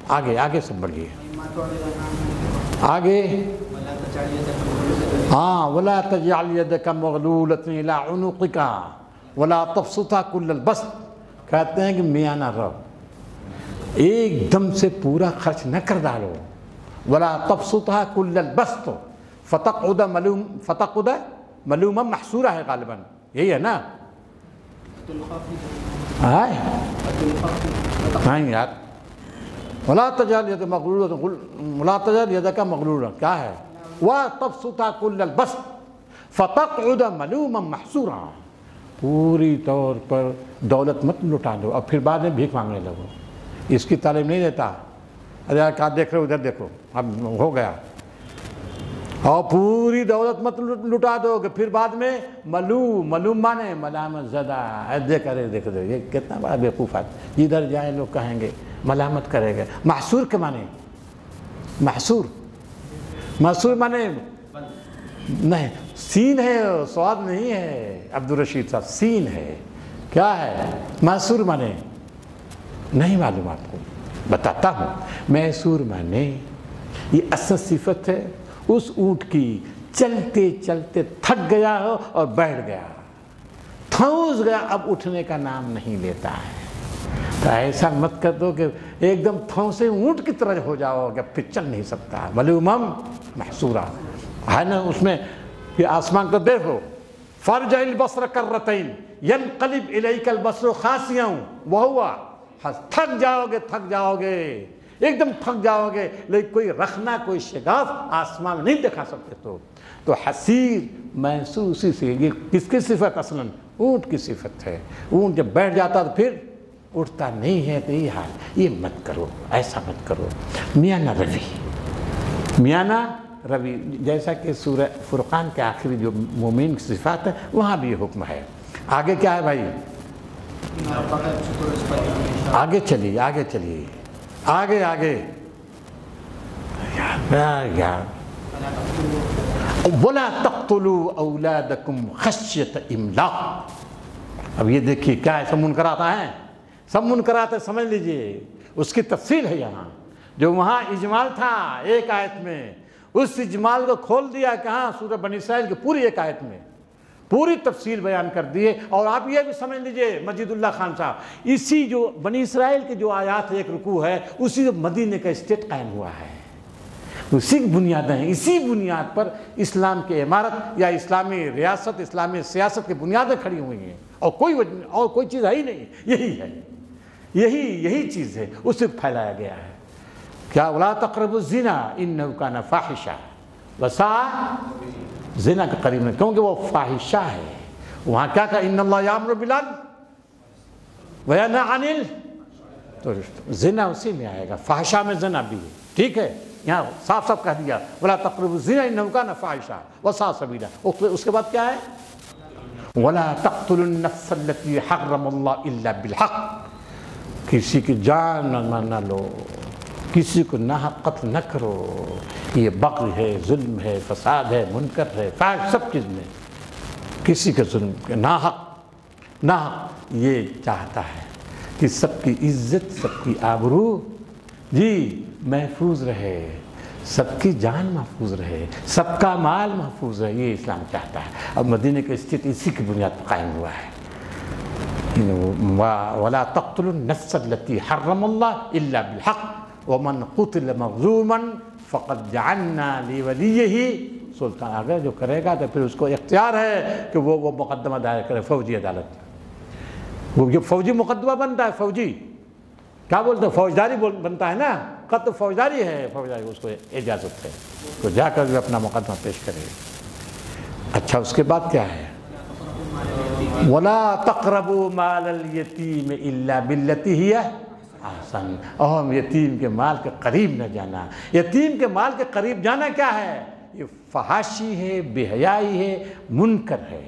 اب آگے سب بڑھیے آگے۔ ہاں ولا تجعل یدک مغلولۃ الی عنقک ولا تبسطها کل البسط۔ کہتے ہیں کہ میاں نہ رہو، ایک دم سے پورا خرچ نہ کر ڈالو، ولا تبسطها کل البسط فتقعد ملوما محسورا ہے غالباً، یہی ہے نا؟ ہاں یار، ولا تجعل یدک مغلولۃ کیا ہے؟ وَتَبْسُطَا كُلَّ الْبَسْطِ فَتَقْعُدَ مَلُومًا مَحْسُورًا۔ پوری طور پر دولت مت لٹا دو اور پھر بعد میں بھیک مانگنے لگو۔ اس کی تعلیم نہیں دیتا، ارے یار کیا دیکھ رہے ہو، ادھر دیکھو، اب ہو گیا۔ اور پوری دولت مت لٹا دو کہ پھر بعد میں ملوم مانے ملامت زدہ، دیکھ رہے دیکھ دو یہ کتنا بڑا بیوقوف ہے، جدھر جائیں لوگ کہیں گے ملامت کرے گا۔ محصور کے معنی، محصور مانے نہیں، سین ہے، سواد نہیں ہے عبد الرشید صاحب، سین ہے۔ کیا ہے محصور مانے؟ نہیں معلوم آپ کو، بتاتا ہوں۔ محصور مانے یہ اصل صفت ہے اس اونٹ کی، چلتے چلتے تھک گیا ہو اور بیٹھ گیا، تھوس گیا، اب اٹھنے کا نام نہیں لیتا ہے۔ تو ایسا مت کر دو کہ ایک دم تھوسے اونٹ کی طرح ہو جاؤ کہ پھر چل نہیں سکتا۔ ملومم محصورا ہے نا اس میں، کہ آسمان کو دیکھو، فارجع البصر کرتین ینقلب الیک البصر خاسئا وہو، تھک جاؤ گے، ایک دم تھک جاؤ گے، لیکن کوئی رکھنا، کوئی شگاف آسمان میں نہیں دکھا سکتے۔ تو حسیر محسوسی سے، یہ کس کی صفت؟ اصلاً اونٹ کی صفت ہے۔ اونٹ جب بیٹھ جاتا تو پھر اٹھتا نہیں ہے، تو یہ حال، یہ مت کرو، ایسا مت کرو۔ میانہ روی جیسا کہ سورہ فرقان کے آخری جو مومن کی صفات ہے وہاں بھی یہ حکم ہے۔ آگے کیا ہے بھائی؟ آگے چلیے آگے وَلَا تَقْتُلُوا أَوْلَادَكُمْ خَشْيَةَ إِمْلَاقٍ۔ اب یہ دیکھیے کیا ہے، سب منکرات ہیں، سب منکرات ہے، سمجھ لیجئے، اس کی تفصیل ہے یہاں۔ جو وہاں اجمال تھا ایک آیت میں، اس اجمال کو کھول دیا کہاں؟ سورہ بنی اسرائیل کی پوری ایک آیت میں پوری تفصیل بیان کر دیے۔ اور آپ یہ بھی سمجھ لیجئے مجید اللہ خان صاحب، اسی جو بنی اسرائیل کی جو آیات ایک رکوع ہے، اسی جو مدینے کا اسٹیٹ قائم ہوا ہے، اسی بنیادیں ہیں، اسی بنیاد پر اسلام کی عمارت یا اسلامی ریاست، اسلامی سیاست کی بنیادیں کھڑی ہوئی ہیں، اور کوئی چیز ہے ہی نہیں، یہی ہے، یہی چیز ہے، اسے پھیلایا گیا ہے۔ کیا؟ وَلَا تَقْرَبُوا الزِّنَا إِنَّهُ كَانَ فَاحِشًا وَسَاءَ، زنا کے قریب نہیں، کیونکہ وہ فاحشہ ہے۔ وہاں کیا کہا؟ إِنَّ اللَّهَ يَأْمُرُ بِالْعَدْلِ وَيَنْهَىٰ عَنِ تو زنا اسی میں آئے گا، فحشا میں زنا بھی ہے، ٹھیک ہے، یہاں صاف صاف کہہ دیا ولا تقربوا الزنا انه كان فاحشا وساء سبیلا۔ اس کے بعد کیا ہے؟ ولا تقتلوا النفس التي حرم الله الا بالحق، کسی کی جان نہ لو، کسی کو ناحق قتل نہ کرو، یہ بغی ہے، ظلم ہے، فساد ہے، منکر ہے، فحش، سب چیز میں کسی کے ظلم کے ناحق یہ چاہتا ہے کہ سب کی عزت، سب کی آبرو جی محفوظ رہے، سب کی جان محفوظ رہے، سب کا مال محفوظ رہے، یہ اسلام چاہتا ہے۔ اب مدینہ کا اسٹیٹ اسی کی بنیاد پر قائم ہوا ہے۔ ولا تقتلوا النفس التي حرم الله الا بالحق ومن قتل مظلوما فقد جعلنا لوليه سلطان۔ اگر جو کرے گا تو پھر اس کو اختیار ہے کہ وہ مقدمہ دائر کرے فوجی عدالت۔ وہ جو فوجی مقدمہ بنتا ہے، فوجی کیا بولتے ہیں، فوجداری بنتا ہے نا، قتل فوجداری ہے، فوجداری اس کو اجازت ہے تو جا کر جو اپنا مقدمہ پیش کرے۔ اچھا اس کے بعد کیا ہے؟ وَلَا تَقْرَبُوا مَالَ الْيَتِيمِ إِلَّا بِالَّتِي هِيَ أَحْسَنُ، اور یتیم کے مال کے قریب نہ جانا۔ یتیم کے مال کے قریب جانا کیا ہے؟ یہ فحاشی ہے، بے حیائی ہے، منکر ہے،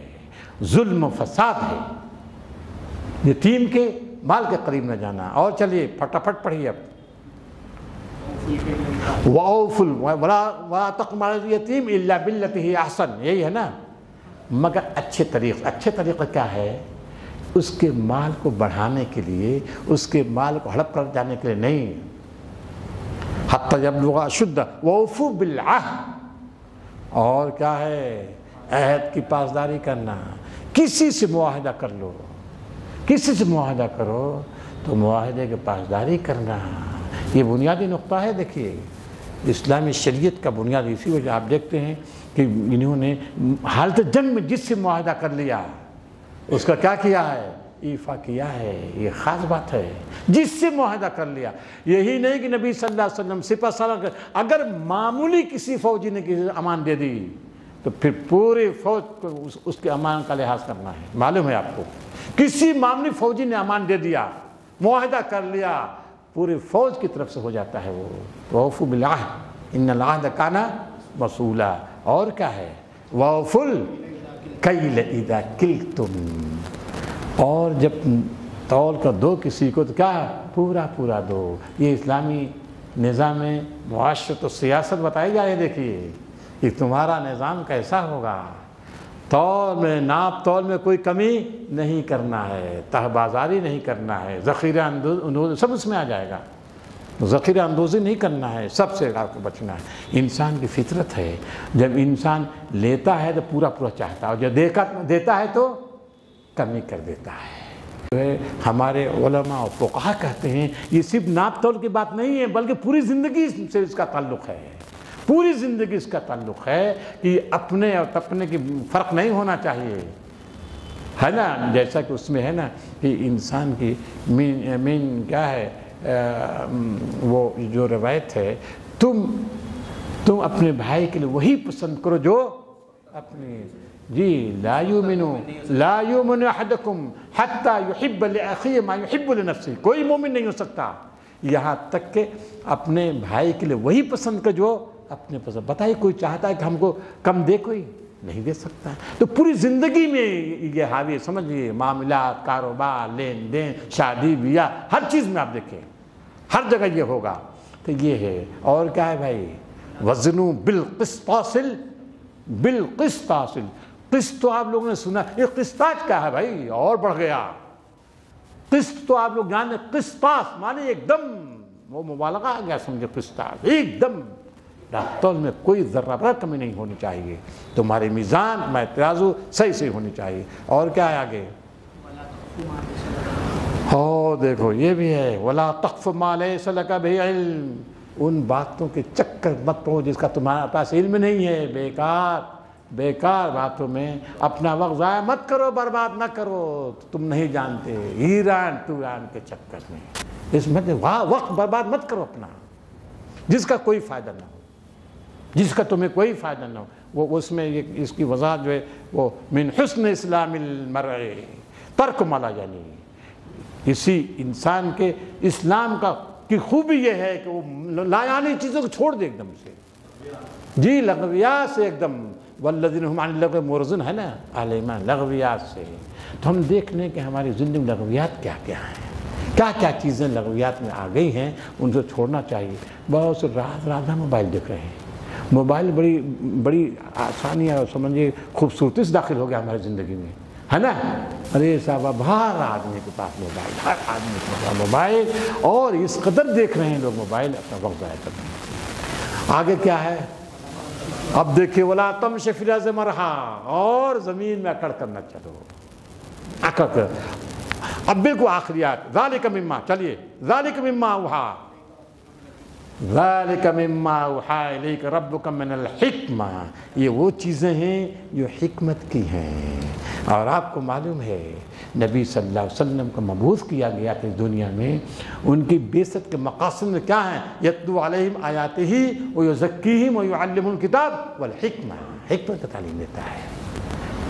ظلم و فساد ہے، یتیم کے مال کے قریب نہ جانا۔ اور چلیے پھٹافٹ پڑھیے اب، وَلَا تَقْرَبُوا مَالَ الْيَتِيمِ إِلَّا بِالَّتِي هِيَ أَحْسَنُ، یہی ہے نا، مگر اچھے طریقہ کیا ہے؟ اس کے مال کو بڑھانے کے لیے، اس کے مال کو ہڑپ کر جانے کے لیے نہیں، حتی یبلغ اشدہ وَأَوْفُوا بِالْعَهْدِ، اور کیا ہے؟ عہد کی پاسداری کرنا۔ کسی سے معاہدہ کر لو، کسی سے معاہدہ کرو تو معاہدے کی پاسداری کرنا، یہ بنیادی نقطہ ہے۔ دیکھیے اسلامی شریعت کا بنیاد اسی وجہ آپ دیکھتے ہیں کہ انہوں نے حالت جنگ میں جس سے معاہدہ کر لیا اس کا کیا کیا ہے؟ ایفا کیا ہے، یہ خاص بات ہے، جس سے معاہدہ کر لیا۔ یہی نہیں کہ نبی صلی اللہ علیہ وسلم سپہ سالار، اگر معمولی کسی فوجی نے کسی امان دے دی تو پھر پورے فوج کو اس کے امان کا لحاظ کرنا ہے۔ معلوم ہے آپ کو، کسی معمولی فوجی نے امان دے دیا، معاہدہ کر لیا، پورے فوج کی طرف سے ہو جاتا ہے وہ۔ وَأَوْفُوا بِالْعَهْدِ إِنَّ الْعَهْدَ كَانَ مَسْئُولًا۔ اور کیا ہے؟ وَأَوْفُوا الْكَيْلَ إِذَا كِلْتُمْ، اور جب تول کر دو کسی کو تو کیا پورا دو۔ یہ اسلامی نظام معاشرت و سیاست بتائی جا رہی۔ دیکھیے کہ تمہارا نظام کیسا ہوگا، تول میں، ناپ تول میں کوئی کمی نہیں کرنا ہے، تہ بازاری نہیں کرنا ہے، ذخیرہ اندوزی سب اس میں آ جائے گا، ذخیرہ اندوزی نہیں کرنا ہے، سب سے آپ کو بچنا ہے۔ انسان کی فطرت ہے، جب انسان لیتا ہے تو پورا چاہتا ہے، اور جب دیتا ہے تو کمی کر دیتا ہے۔ ہمارے علماء و فقہا کہتے ہیں یہ صرف ناپ تول کی بات نہیں ہے، بلکہ پوری زندگی سے اس کا تعلق ہے، پوری زندگی اس کا تعلق ہے کہ اپنے اور تپنے کی فرق نہیں ہونا چاہیے، ہے نا۔ جیسا کہ اس میں ہے نا کہ انسان کی مین کیا ہے، وہ جو روایت ہے، تم اپنے بھائی کے لیے وہی پسند کرو جو اپنی، جی لا یؤمن احدکم حتی یحب لأخیہ ما یحب لنفسہ، کوئی مومن نہیں ہو سکتا یہاں تک کہ اپنے بھائی کے لیے وہی پسند کر جو اپنے پسند۔ بتائیے کوئی چاہتا ہے کہ ہم کو کم دے، کوئی نہیں دے سکتا۔ تو پوری زندگی میں یہ حاوی، سمجھئے معاملات، کاروبار، لین دین، شادی بیاہ، ہر چیز میں آپ دیکھیں ہر جگہ یہ ہوگا۔ تو یہ ہے، اور کیا ہے بھائی؟ وزنوا بالقسطاس، قسط تو آپ لوگوں نے سنا، یہ قسطاس کیا ہے بھائی؟ اور بڑھ گیا۔ قسط تو آپ لوگ جانتے، قسطاس مانے ایک دم، وہ مبالغہ آ گیا سمجھے، قسطاس ایک دم تول میں کوئی ذرہ برابر کمی نہیں ہونی چاہیے، تمہارے میزان میں ترازو صحیح ہونی چاہیے۔ اور کیا ہے آگے؟ دیکھو یہ بھی ہے، وَلَا تَقْفُ مَا لَيْسَ لَكَ بِهِ عِلْمٌ، ان باتوں کے چکر مت پڑو جس کا تمہارے پاس علم نہیں ہے، بیکار باتوں میں اپنا وقت ضائع مت کرو، برباد نہ کرو، تم نہیں جانتے، ایران کے چکر میں اس میں وقت برباد مت کرو اپنا، جس کا کوئی فائدہ نہ ہو، جس کا تمہیں کوئی فائدہ نہ ہو۔ وہ اس میں اس کی وضاحت جو ہے وہ من حسن اسلام المرء ترک ما لا یعنی، اسی انسان کے اسلام کی خوبی یہ ہے کہ وہ لایانی چیزوں کو چھوڑ دے ایک دم سے، جی لغویات سے ایک دم، والذین هم عن اللغو معرضون ہے نا اہل ایمان، لغویات سے۔ تو ہم دیکھ لیں کہ ہماری زندگی میں لغویات کیا کیا ہیں، کیا کیا چیزیں لغویات میں آ گئی ہیں، ان سے چھوڑنا چاہیے۔ بہت سے رات موبائل دیکھ رہے ہیں، موبائل بڑی آسانی اور سمجھیے خوبصورتی سے داخل ہو گیا ہماری زندگی میں، ہے نا۔ ارے صاحب ہر آدمی کے پاس موبائل، ہر آدمی کے پاس موبائل، اور اس قدر دیکھ رہے ہیں لوگ موبائل، اپنا وقت ضائع کر رہے ہیں۔ آگے کیا ہے؟ اب دیکھیے وَلَا تَمْشِ فِي الْأَرْضِ مَرْحًا، اور زمین میں اکڑ کر نہ چلو، اکڑ کر۔ اب بالکل آخریات، ذَلِكَ مِمَّا، چلیے ذَلِكَ مِمَّا أَوْحَىٰ، ذَلِكَ مِمَّا أَوْحَىٰ إِلَيْكَ رَبُّكَ مِنَ الْحِكْمَةِ، یہ وہ چیزیں ہیں جو حکمت کی ہیں۔ اور آپ کو معلوم ہے نبی صلی اللہ علیہ وسلم کو مبعوث کیا گیا تھا اس دنیا میں، ان کی بعثت کے مقاصد میں کیا ہیں؟ یتلو علیہم آیاتہ ویزکیہم ویعلمہم الکتاب والحکمہ، حکمت کا تعلیم دیتا ہے۔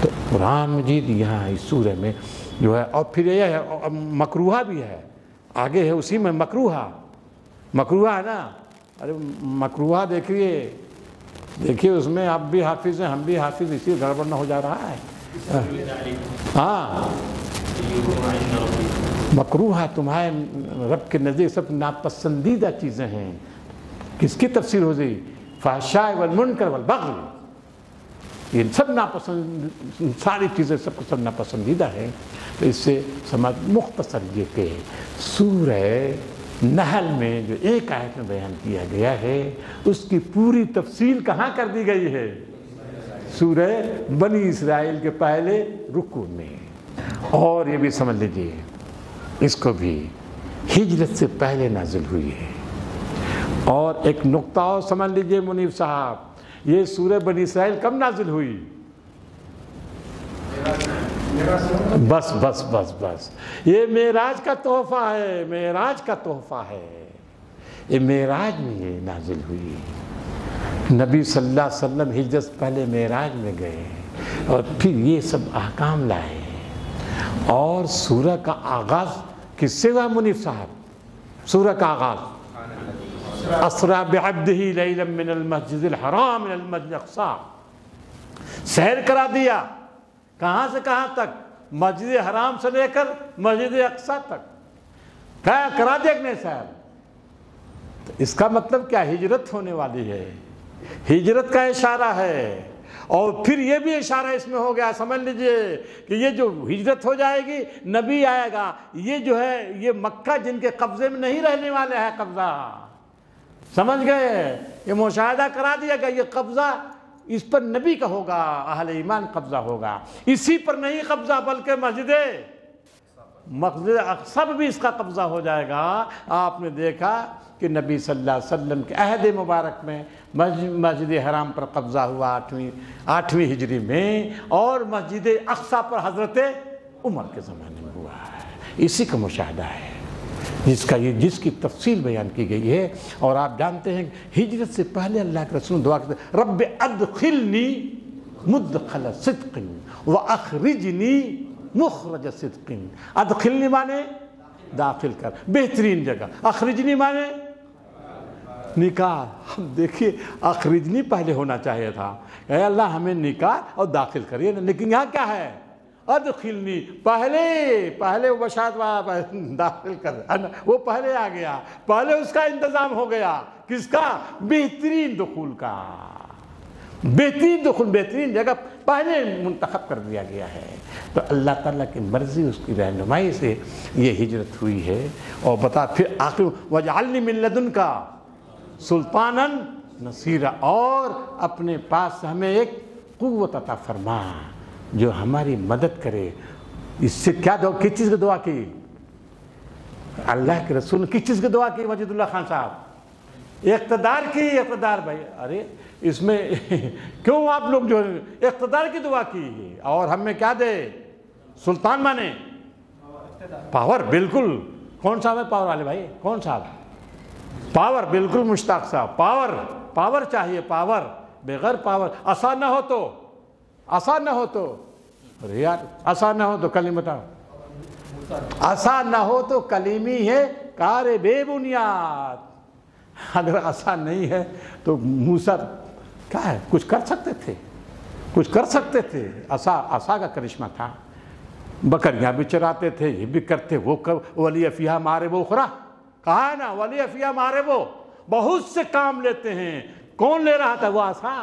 تو قرآن مجید یہاں اس سورہ میں جو ہے، اور پھر یہ ہے مکروہہ بھی ہے، آگے ہے اسی میں مکروہہ ہے نا۔ ارے مکروہہ دیکھیے اس میں آپ بھی حافظ ہیں، ہم بھی حافظ، اسی گڑبڑ نہ ہو جا رہا ہے۔ ہاں مکروہ تمہارے رب کے نزدیک سب ناپسندیدہ چیزیں ہیں۔ کس کی تفسیر ہو گئی؟ فحشاء والمنکر والبغی، یہ سب ناپسند، ساری چیزیں سب کو سب ناپسندیدہ ہیں۔ تو اس سے سمجھ مختصر یہ کہ سورہ نحل میں جو ایک آیت میں بیان کیا گیا ہے اس کی پوری تفصیل کہاں کر دی گئی ہے؟ سورہ بنی اسرائیل کے پہلے رکوع میں۔ اور یہ بھی سمجھ لیجئے اس کو بھی ہجرت سے پہلے نازل ہوئی ہے۔ اور ایک نقطہ اور سمجھ لیجئے منیف صاحب، یہ سورہ بنی اسرائیل کب نازل ہوئی؟ بس یہ معراج کا تحفہ ہے، معراج کا تحفہ ہے، یہ معراج میں یہ نازل ہوئی۔ نبی صلی اللہ علیہ وسلم ہجرت سے پہلے معراج میں گئے اور پھر یہ سب احکام لائے۔ اور سورہ کا آغاز کس سے ہوا منیف صاحب؟ سورہ کا آغاز اسریٰ بعبدہ لیلا من المسجد الحرام الى المسجد الاقصی، سیر کرا دیا، کہاں سے کہاں تک؟ مسجد حرام سے لے کر مسجد اقصی تک، کیا کرا دیا کہ نہیں صاحب؟ اس کا مطلب کیا؟ ہجرت ہونے والی ہے، ہجرت کا اشارہ ہے۔ اور پھر یہ بھی اشارہ اس میں ہو گیا، سمجھ لیجئے کہ یہ جو ہجرت ہو جائے گی، نبی آئے گا، یہ جو ہے یہ مکہ جن کے قبضے میں نہیں رہنے والے ہے قبضہ، سمجھ گئے؟ یہ مشاہدہ کرا دیا گیا، یہ قبضہ اس پر نبی کا ہوگا، اہل ایمان قبضہ ہوگا۔ اسی پر نہیں قبضہ بلکہ مسجد اقصی بھی اس کا قبضہ ہو جائے گا۔ آپ نے دیکھا کہ نبی صلی اللہ علیہ وسلم کے عہد مبارک میں مسجد حرام پر قبضہ ہوا 8ویں ہجری میں، اور مسجد اقصی پر حضرت عمر کے زمانے میں ہوا ہے۔ اسی کا مشاہدہ ہے جس کی تفصیل بیان کی گئی ہے۔ اور آپ جانتے ہیں ہجرت سے پہلے اللہ کے رسول دعا کرتے ہیں، رب ادخلنی مدخل صدق واخرجنی مخرج صدق۔ ادخلنی مانے داخل کر، بہترین جگہ، اخرجنی مانے نکال۔ ہم دیکھیے اخرجنی پہلے ہونا چاہیے تھا، اے اللہ ہمیں نکال اور داخل کریے، لیکن یہاں کیا ہے؟ ادخلنی، پہلے وہ بشارت والا داخل کر، وہ پہلے آ گیا، پہلے اس کا انتظام ہو گیا۔ کس کا؟ بہترین دخول کا، بہترین دخول، بہترین جگہ پہلے منتخب کر دیا گیا ہے۔ تو اللہ تعالیٰ کی مرضی، اس کی رہنمائی سے یہ ہجرت ہوئی ہے۔ اور بتا پھر آخر وَاجْعَلْنِي مِن لَدُنْكَ سُلْطَانًا نَصِيرًا، اور اپنے پاس ہمیں ایک قوت عطا فرما جو ہماری مدد کرے۔ اس سے کیا دعا، کس چیز کی دعا کی؟ اللہ کے رسول نے کس چیز کی دعا کی؟ مجید اللہ خان صاحب اقتدار کی۔ اقتدار بھائی، ارے اس میں کیوں آپ لوگ جو اقتدار کی دعا کی؟ اور ہم میں کیا دے؟ سلطان مانے پاور، بالکل۔ کون صاحب ہے پاور والے بھائی؟ کون صاحب؟ پاور، بالکل مشتاق صاحب، پاور چاہیے، پاور، بغیر پاور آسان نہ ہو تو ارے یار آسان نہ ہو تو کل نہیں بتاؤ، عصا نہ ہو تو کلیمی ہے کار بے بنیاد. اگر عصا نہیں ہے تو موسیٰ کیا ہے, کچھ کر سکتے تھے, کچھ کر سکتے تھے. عصا کا کرشمہ تھا. بکریاں بھی چراتے تھے, یہ بھی کرتے, وہ ولی فیہا مارے وہ اخرا, کہا نا ولی فیہا مارے وہ, بہت سے کام لیتے ہیں. کون لے رہا تھا؟ وہ عصا.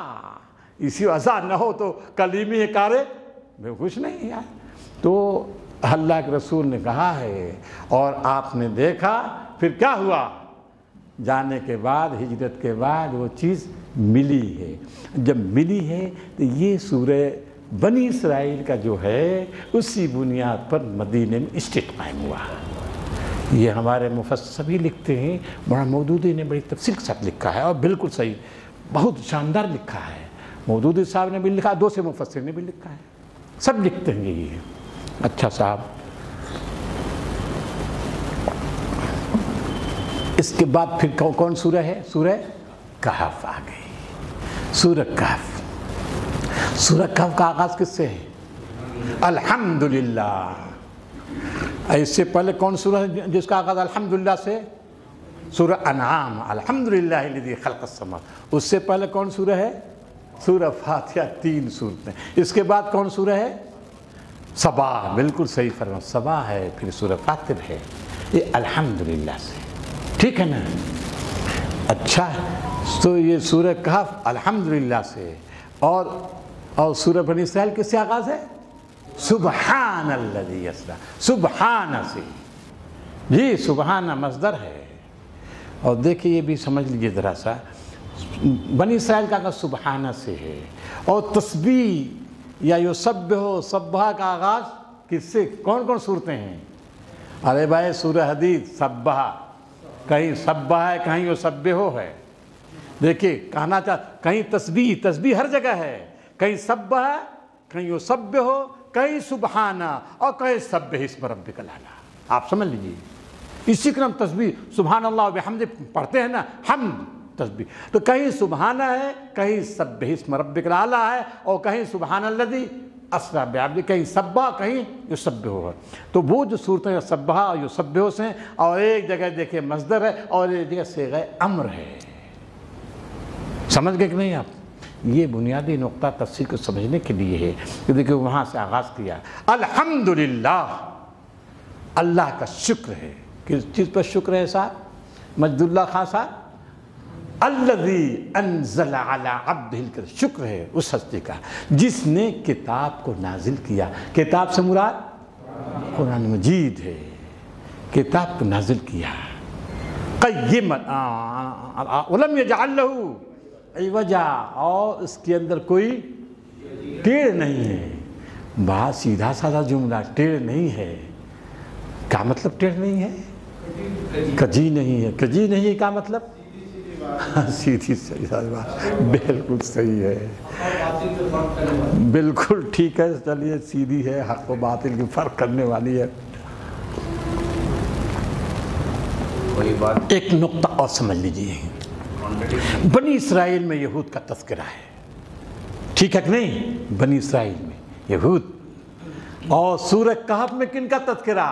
اسی عصا نہ ہو تو کلیمی ہے کارے میں کچھ نہیں ہے. تو اللہ کے رسول نے کہا ہے, اور آپ نے دیکھا پھر کیا ہوا, جانے کے بعد, ہجرت کے بعد وہ چیز ملی ہے. جب ملی ہے تو یہ سورہ بنی اسرائیل کا جو ہے اسی بنیاد پر مدینے میں اسٹیٹ قائم ہوا. یہ ہمارے مفسر سبھی لکھتے ہیں. مولانا مودودی نے بڑی تفصیل کے ساتھ لکھا ہے, اور بالکل صحیح, بہت شاندار لکھا ہے. مودودی صاحب نے بھی لکھا, دو سے مفسر نے بھی لکھا ہے, سب لکھتے ہیں یہ. اچھا صاحب, اس کے بعد پھر کون سورہ ہے؟ سورہ کہف آ گئی. سورہ کہف, سورہ کہف کا آغاز کس سے ہے؟ الحمدللہ. اس سے پہلے کون سورہ ہے جس کا آغاز الحمدللہ سے؟ سورہ انعام, الحمدللہ الذی خلق السماوات. اس سے پہلے کون سورہ ہے؟ سورہ فاتحہ. 3 سورتیں. اس کے بعد کون سورہ ہے؟ صبا. بالکل صحیح فرما, صبا ہے. پھر سورہ فاتر ہے. یہ الحمدللہ سے, ٹھیک ہے نا. اچھا, تو یہ سورہ کہف الحمدللہ سے. اور سورہ بنی اسرائیل کس سے آغاز ہے؟ سبحان الذی اسریٰ. سبحانہ سے, جی سبحانہ مصدر ہے. اور دیکھیے یہ بھی سمجھ لیجیے ذرا سا, بنی اسرائیل کا آغاز سبحانہ سے ہے, اور تسبیح یا یسبح سبحہ کا آغاز کس سے؟ کون کون صورتیں ہیں؟ ارے بھائی سورہ حدید سبحہ, کہیں سبحہ ہے, کہیں یسبح ہے. دیکھیے کہنا کہیں تسبیح ہر جگہ ہے, کہیں سبحہ, کہیں یسبح, کہیں سبحانہ, اور کہیں سبح اسم ربک الاعلیٰ. آپ سمجھ لیجیے, اسی کا نام تسبیح. سبحان اللہ و بحمدہ پڑھتے ہیں نا, حمد تسبیح. تو کہیں سبحانہ ہے, کہیں سبح اسم ربک الاعلیٰ ہے, اور کہیں سبحان الذی اسریٰ بعبدہ, کہیں سبح, کہیں یسبح ہے. تو وہ جو صورتیں سبح اور یسبح سے ہیں, اور ایک جگہ دیکھیں مصدر ہے, اور ایک جگہ صیغہ امر ہے. سمجھ گئے کہ نہیں آپ؟ یہ بنیادی نقطہ تفسیر کو سمجھنے کے لیے ہے کہ دیکھیں وہاں سے آغاز کیا. الحمدللہ, اللہ کا شکر ہے. کس چیز پر شکر ہے صاحب؟ مجد اللہ خان صاحب, الذی انزل علی عبدہ الکتاب. شکر ہے اس ہستی کا جس نے کتاب کو نازل کیا. کتاب سے مراد قرآن مجید ہے. کتاب کو نازل کیا. قیما ولم یجعل لہ عوجا, اور اس کے اندر کوئی ٹیڑھ نہیں ہے. بات سیدھا سادہ جملہ, ٹیڑھ نہیں ہے. کیا مطلب ٹیڑھ نہیں ہے؟ کجی نہیں ہے. کجی نہیں ہے کیا مطلب؟ سیدھی صحیح بات, بالکل صحیح ہے, بالکل ٹھیک ہے. چلیے سیدھی ہے, حق و باطل کی فرق کرنے والی ہے. ایک نقطہ اور سمجھ لیجیے, بنی اسرائیل میں یہود کا تذکرہ ہے, ٹھیک ہے کہ نہیں؟ بنی اسرائیل میں یہود. اور سورہ کہف میں کن کا تذکرہ؟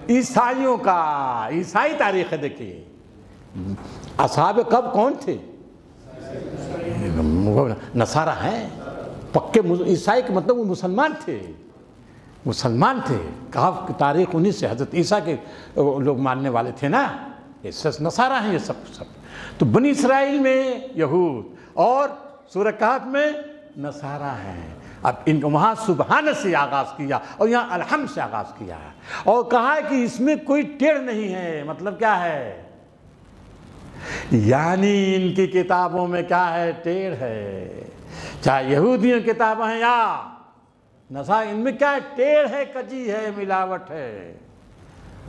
عیسائیوں کا. عیسائی تاریخ ہے. دیکھیے اصحاب کہف کون تھے؟ نصارہ ہیں پکے. عیسائی کا مطلب وہ مسلمان تھے, مسلمان تھے. کہف کی تاریخ انہی سے, حضرت عیسیٰ کے لوگ ماننے والے تھے نا. یہ نصارہ ہیں یہ سب. تو بنی اسرائیل میں یہود, اور سورہ کہف میں نصارہ ہیں. اب ان کو وہاں سبحانہ سے آغاز کیا, اور یہاں الحمد سے آغاز کیا ہے, اور کہا ہے کہ اس میں کوئی ٹیڑھ نہیں ہے. مطلب کیا ہے؟ یعنی ان کی کتابوں میں کیا ہے؟ ٹیڑھ ہے. چاہے یہودیوں کی کتابیں ہیں یا نصارہ, ان میں کیا ہے؟ ٹیڑھ ہے, کجی ہے, ملاوٹ ہے.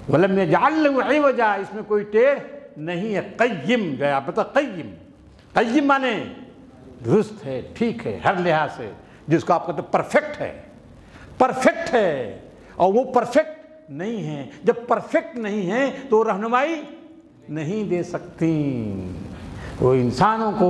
وَلَمْ يَجْعَلْ لَهُ عِوَجًا, اس میں کوئی ٹیڑھ نہیں ہے. قیم گیا پتہ, قیم. قیم مانے درست ہے, ٹھیک ہے ہر لحاظ سے, جس کو آپ کہتے ہیں پرفیکٹ ہے. پرفیکٹ ہے, اور وہ پرفیکٹ نہیں ہے. جب پرفیکٹ نہیں ہے تو رہنمائی نہیں دے سکتی. وہ انسانوں کو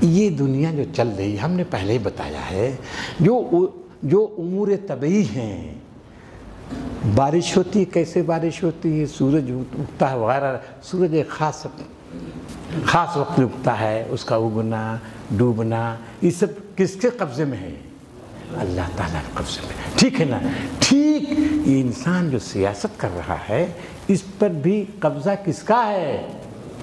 یہ دنیا جو چل رہی ہے، ہم نے پہلے ہی بتایا ہے، جو امور طبعی ہیں، بارش ہوتی ہے، کیسے بارش ہوتی ہے، سورج اگتا ہے وغیرہ، سورج ایک خاص وقت میں اگتا ہے، اس کا اگنا ڈوبنا یہ سب کس کے قبضے میں ہے؟ اللہ تعالیٰ کے قبضے میں، ٹھیک ہے نا؟ ٹھیک یہ انسان جو سیاست کر رہا ہے، اس پر بھی قبضہ کس کا ہے؟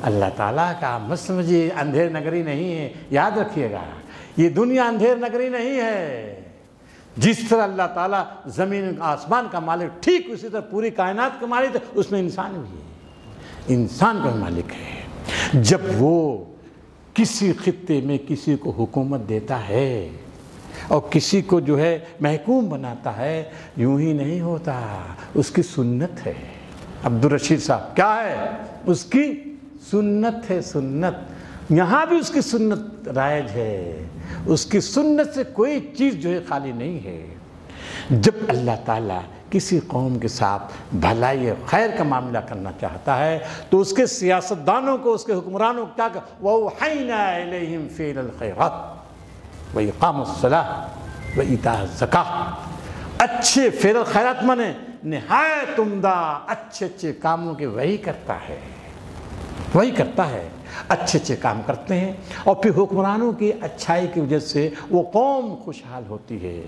اللہ تعالیٰ کا۔ مت سمجھیے اندھیر نگری نہیں ہے، یاد رکھیے گا یہ دنیا اندھیر نگری نہیں ہے۔ جس طرح اللہ تعالیٰ زمین آسمان کا مالک، ٹھیک اسی طرح پوری کائنات کا مالک ہے، اس میں انسان بھی ہے، انسان کا مالک ہے۔ جب وہ کسی خطے میں کسی کو حکومت دیتا ہے اور کسی کو جو ہے محکوم بناتا ہے، یوں ہی نہیں ہوتا، اس کی سنت ہے۔ عبدالرشید صاحب کیا ہے؟ اس کی سنت ہے، سنت۔ یہاں بھی اس کی سنت رائج ہے، اس کی سنت سے کوئی چیز جو ہے خالی نہیں ہے۔ جب اللہ تعالیٰ کسی قوم کے ساتھ بھلائی خیر کا معاملہ کرنا چاہتا ہے تو اس کے سیاستدانوں کو، اس کے حکمرانوں کو کیا کہ وَأَوْحَيْنَا إِلَيْهِمْ فِعْلَ الْخَيْرَاتِ وَإِقَامَ الصَّلَاةِ وَإِيتَاءَ الزَّكَاةِ۔ اچھے فعل الخیرات مانے نہایت عمدہ اچھے کاموں کے وہی کرتا ہے، وہی کرتا ہے، اچھے کام کرتے ہیں، اور پھر حکمرانوں کی اچھائی کی وجہ سے وہ قوم خوشحال ہوتی ہے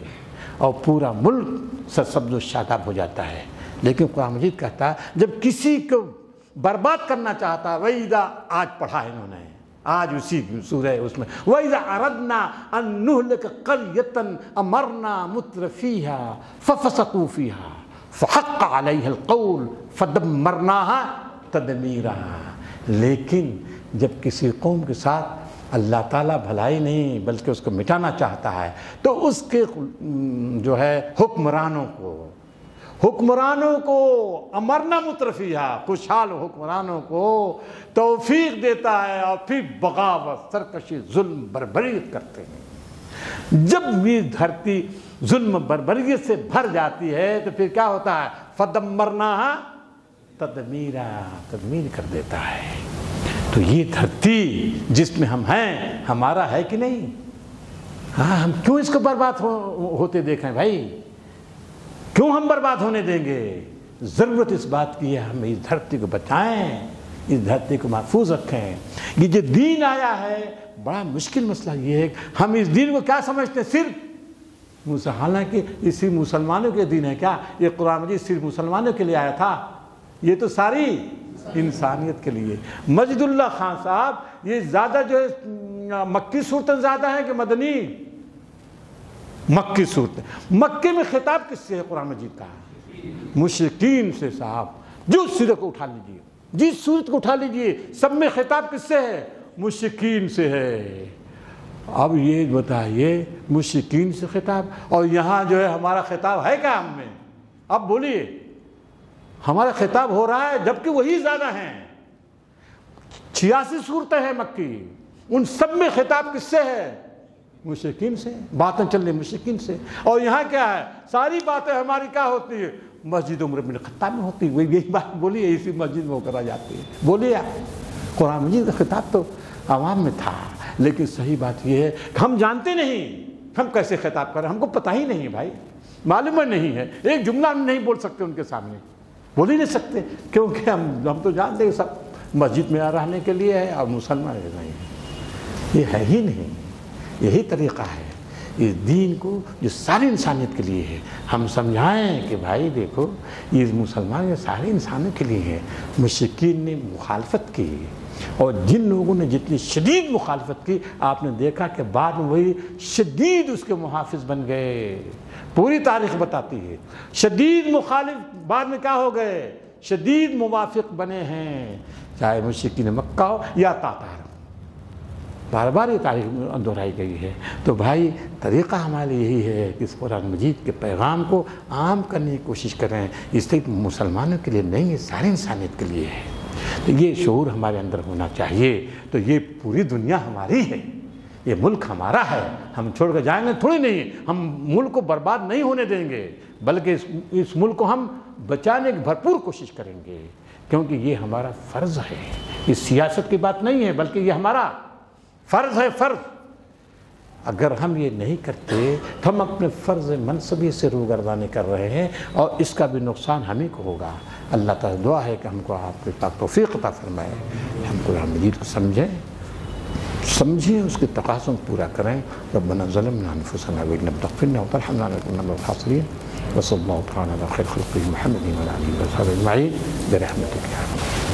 اور پورا ملک سرسبز و شاداب ہو جاتا ہے۔ لیکن قرآن مجید کہتا ہے جب کسی کو برباد کرنا چاہتا ہے، وَإِذَا آج پڑھا ہے انہوں نے، آج اسی سورہ اس میں وَإِذَا أَرَدْنَا أَن نُهْلِكَ قَرْيَةً أَمَرْنَا مُتْرَفِيهَا فَفَسَقُوا فِيهَا فَحَقَّ عَلَيْهَا الْقَوْلُ فَدَمَّرْنَاهَا تَدْمِيرًا۔ لیکن جب کسی قوم کے ساتھ اللہ تعالیٰ بھلائی نہیں بلکہ اس کو مٹانا چاہتا ہے تو اس کے جو ہے حکمرانوں کو امرنا مترفیہ، خوشحال حکمرانوں کو توفیق دیتا ہے، اور پھر بغاوت، سرکشی، ظلم، بربریت کرتے ہیں۔ جب یہ دھرتی ظلم بربریت سے بھر جاتی ہے تو پھر کیا ہوتا ہے؟ فَدَمَّرْنَاهَا تَدْمِيرًا، تدمیر کر دیتا ہے۔ تو یہ دھرتی جس میں ہم ہیں ہمارا ہے کہ نہیں؟ ہاں، ہم کیوں اس کو برباد ہوتے دیکھیں بھائی؟ کیوں ہم برباد ہونے دیں گے؟ ضرورت اس بات کی ہے ہم اس دھرتی کو بچائیں، اس دھرتی کو محفوظ رکھیں۔ یہ جو دین آیا ہے، بڑا مشکل مسئلہ یہ ہے کہ ہم اس دین کو کیا سمجھتے ہیں؟ صرف حالانکہ یہ صرف مسلمانوں کے دین ہے کیا؟ یہ قرآن مجید صرف مسلمانوں کے لیے آیا تھا؟ یہ تو ساری انسانیت کے لیے۔ مجد اللہ خان صاحب یہ زیادہ جو ہے مکی صورتیں زیادہ ہیں کہ مدنی؟ مکی صورتیں۔ مکے میں خطاب کس سے ہے قرآن مجید کا؟ مشرکین سے صاحب۔ جو صورت کو اٹھا لیجئے، جس صورت کو اٹھا لیجئے، سب میں خطاب کس سے ہے؟ مشرکین سے ہے۔ اب یہ بتائیے مشرکین سے خطاب، اور یہاں جو ہے ہمارا خطاب ہے کیا ہم میں؟ اب بولیے، ہمارا خطاب ہو رہا ہے جبکہ وہی زیادہ ہیں۔ 86 صورتیں ہیں مکی، ان سب میں خطاب کس سے ہے؟ مشرکین سے۔ باتیں چل رہی مشرکین سے، اور یہاں کیا ہے؟ ساری باتیں ہماری کیا ہوتی ہے؟ مسجد عمر بن الخطاب میں ہوتی ہے۔ وہی یہی بات بولیے، اسی مسجد میں وہ کرا جاتی ہے۔ بولیے آپ، قرآن مجید کا خطاب تو عوام میں تھا، لیکن صحیح بات یہ ہے کہ ہم جانتے نہیں ہم کیسے خطاب کر رہے ہیں، ہم کو پتہ ہی نہیں بھائی، معلوم نہیں ہے۔ ایک جملہ ہم نہیں بول سکتے ان کے سامنے، بول ہی نہیں سکتے، کیونکہ ہم تو جانتے ہیں سب مسجد میں رہنے کے لیے ہے اور مسلمان نہیں ہے۔ یہ ہے ہی نہیں، یہی طریقہ ہے اس دین کو جو ساری انسانیت کے لیے ہے۔ ہم سمجھائیں کہ بھائی دیکھو یہ مسلمان یہ سارے انسانوں کے لیے ہے۔ مشرکین نے مخالفت کی، اور جن لوگوں نے جتنی شدید مخالفت کی، آپ نے دیکھا کہ بعد میں وہی شدید اس کے محافظ بن گئے۔ پوری تاریخ بتاتی ہے شدید مخالف بعد میں کیا ہو گئے؟ شدید موافق بنے ہیں، چاہے مشرکین مکہ ہو یا تاتار۔ بار بار یہ تاریخ میں دہرائی گئی ہے۔ تو بھائی طریقہ ہمارے یہی ہے کہ اس قرآن مجید کے پیغام کو عام کرنے کی کوشش کریں۔ اس لیے مسلمانوں کے لیے نہیں، یہ ساری انسانیت کے لیے ہے۔ تو یہ شعور ہمارے اندر ہونا چاہیے۔ تو یہ پوری دنیا ہماری ہے، یہ ملک ہمارا ہے، ہم چھوڑ کر جائیں گے تھوڑی نہیں۔ ہم ملک کو برباد نہیں ہونے دیں گے، بلکہ اس ملک کو ہم بچانے کی بھرپور کوشش کریں گے، کیونکہ یہ ہمارا فرض ہے۔ یہ سیاست کی بات نہیں ہے، بلکہ یہ ہمارا فرض ہے، فرض۔ اگر ہم یہ نہیں کرتے تو ہم اپنے فرض منصبی سے روگردانی کر رہے ہیں اور اس کا بھی نقصان ہمیں کو ہوگا۔ اللہ تعالیٰ دعا ہے کہ ہم کو آپ کے پاک توفیق عطا فرمائے، ہم قرآن مجید کو سمجھیں اس کے تقاضوں کو پورا کریں۔ ربنا ظلمنا انفسنا وان لم تغفر لنا وترحمنا لنكن من الخاسرين وصلى الله تعالى على خير خلقه محمد وعلى اله وصحبه اجمعين برحمتك يا رب۔